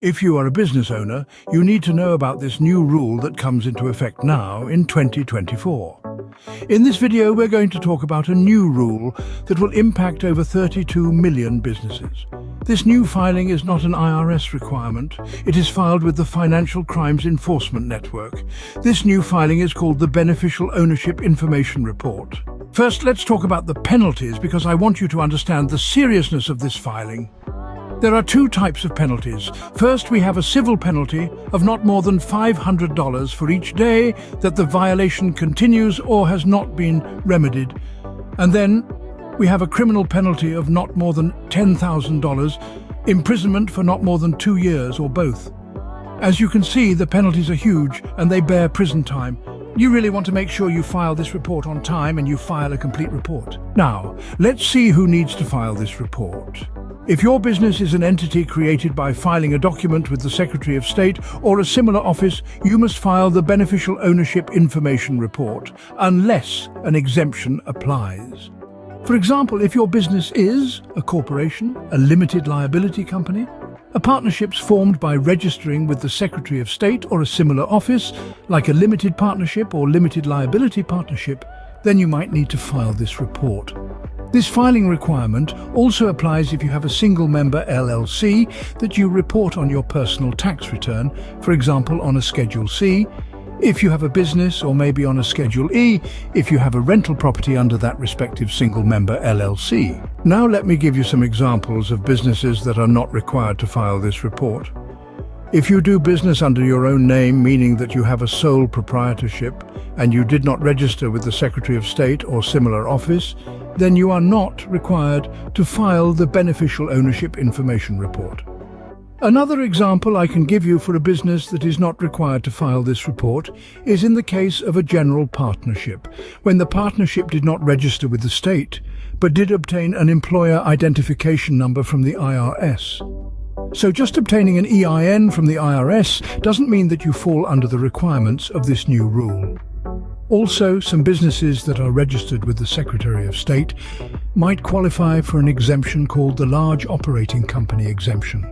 If you are a business owner, you need to know about this new rule that comes into effect now in 2024. In this video, we're going to talk about a new rule that will impact over 32 million businesses. This new filing is not an IRS requirement. It is filed with the Financial Crimes Enforcement Network. This new filing is called the Beneficial Ownership Information Report. First, let's talk about the penalties because I want you to understand the seriousness of this filing. There are two types of penalties. First, we have a civil penalty of not more than $500 for each day that the violation continues or has not been remedied. And then we have a criminal penalty of not more than $10,000, imprisonment for not more than 2 years or both. As you can see, the penalties are huge and they bear prison time. You really want to make sure you file this report on time and you file a complete report. Now, let's see who needs to file this report. If your business is an entity created by filing a document with the Secretary of State or a similar office, you must file the Beneficial Ownership Information Report, unless an exemption applies. For example, if your business is a corporation, a limited liability company, a partnership formed by registering with the Secretary of State or a similar office, like a limited partnership or limited liability partnership, then you might need to file this report. This filing requirement also applies if you have a single-member LLC that you report on your personal tax return, for example on a Schedule C, if you have a business, or maybe on a Schedule E, if you have a rental property under that respective single-member LLC. Now let me give you some examples of businesses that are not required to file this report. If you do business under your own name, meaning that you have a sole proprietorship and you did not register with the Secretary of State or similar office, then you are not required to file the Beneficial Ownership Information Report. Another example I can give you for a business that is not required to file this report is in the case of a general partnership, when the partnership did not register with the state, but did obtain an employer identification number from the IRS. So just obtaining an EIN from the IRS doesn't mean that you fall under the requirements of this new rule. Also, some businesses that are registered with the Secretary of State might qualify for an exemption called the Large Operating Company Exemption.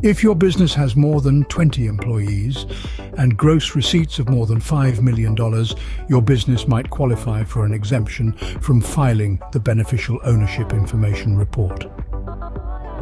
If your business has more than 20 employees and gross receipts of more than $5 million, your business might qualify for an exemption from filing the Beneficial Ownership Information Report.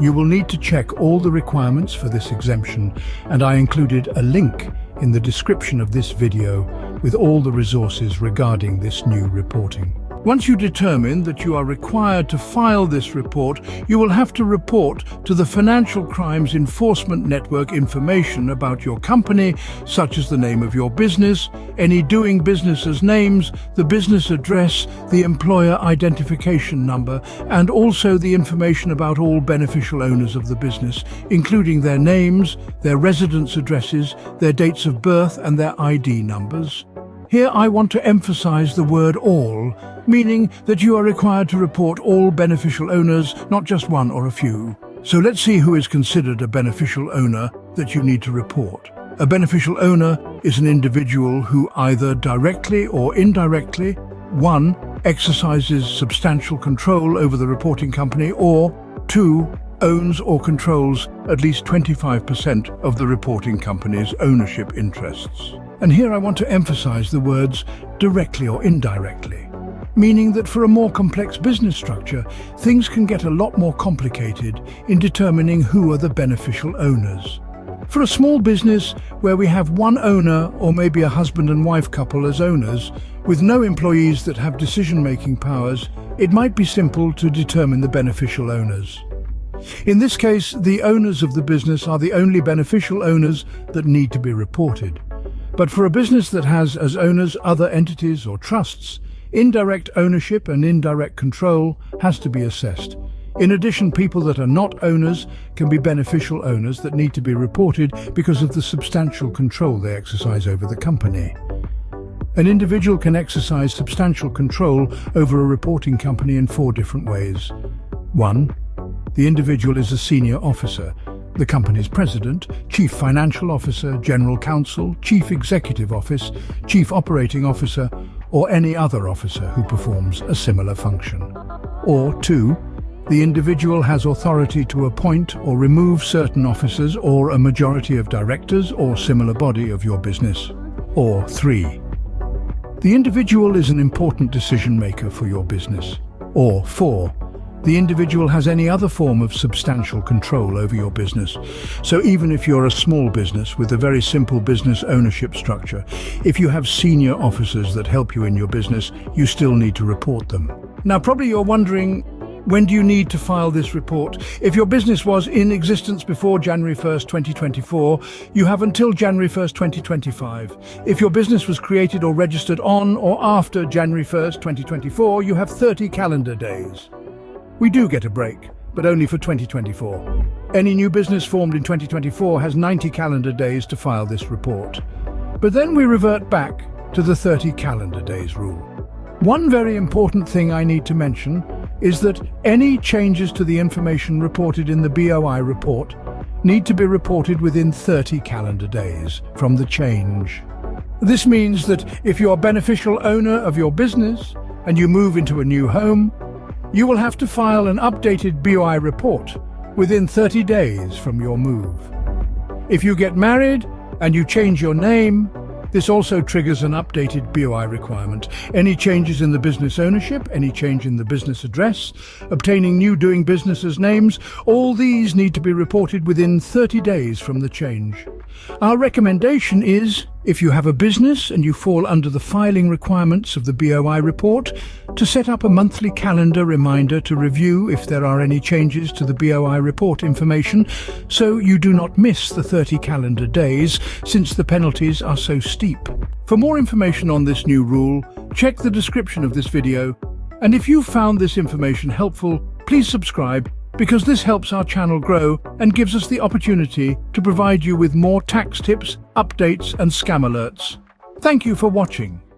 You will need to check all the requirements for this exemption, and I included a link in the description of this video with all the resources regarding this new reporting. Once you determine that you are required to file this report, you will have to report to the Financial Crimes Enforcement Network information about your company, such as the name of your business, any doing businesses names, the business address, the employer identification number, and also the information about all beneficial owners of the business, including their names, their residence addresses, their dates of birth, and their ID numbers. Here I want to emphasize the word all, meaning that you are required to report all beneficial owners, not just one or a few. So let's see who is considered a beneficial owner that you need to report. A beneficial owner is an individual who either directly or indirectly, 1. exercises substantial control over the reporting company, or 2. owns or controls at least 25% of the reporting company's ownership interests. And here I want to emphasize the words directly or indirectly, meaning that for a more complex business structure, things can get a lot more complicated in determining who are the beneficial owners. For a small business where we have one owner or maybe a husband and wife couple as owners, with no employees that have decision-making powers, it might be simple to determine the beneficial owners. In this case, the owners of the business are the only beneficial owners that need to be reported. But for a business that has as owners other entities or trusts, indirect ownership and indirect control has to be assessed. In addition, people that are not owners can be beneficial owners that need to be reported because of the substantial control they exercise over the company. An individual can exercise substantial control over a reporting company in 4 different ways. 1. The individual is a senior officer, the company's president, chief financial officer, general counsel, chief executive office, chief operating officer, or any other officer who performs a similar function. Or 2. The individual has authority to appoint or remove certain officers or a majority of directors or similar body of your business. Or 3. The individual is an important decision maker for your business. Or 4. The individual has any other form of substantial control over your business. So even if you're a small business with a very simple business ownership structure, if you have senior officers that help you in your business, you still need to report them. Now, probably you're wondering, when do you need to file this report? If your business was in existence before January 1st, 2024, you have until January 1st, 2025. If your business was created or registered on or after January 1st, 2024, you have 30 calendar days. We do get a break, but only for 2024. Any new business formed in 2024 has 90 calendar days to file this report. But then we revert back to the 30 calendar days rule. One very important thing I need to mention is that any changes to the information reported in the BOI report need to be reported within 30 calendar days from the change. This means that if you're a beneficial owner of your business and you move into a new home, you will have to file an updated BOI report within 30 days from your move. If you get married and you change your name, this also triggers an updated BOI requirement. Any changes in the business ownership, any change in the business address, obtaining new doing businesses names, all these need to be reported within 30 days from the change. Our recommendation is, if you have a business and you fall under the filing requirements of the BOI report, to set up a monthly calendar reminder to review if there are any changes to the BOI report information, so you do not miss the 30 calendar days, since the penalties are so steep. For more information on this new rule, check the description of this video, and if you found this information helpful, please subscribe, because this helps our channel grow and gives us the opportunity to provide you with more tax tips, updates and scam alerts. Thank you for watching.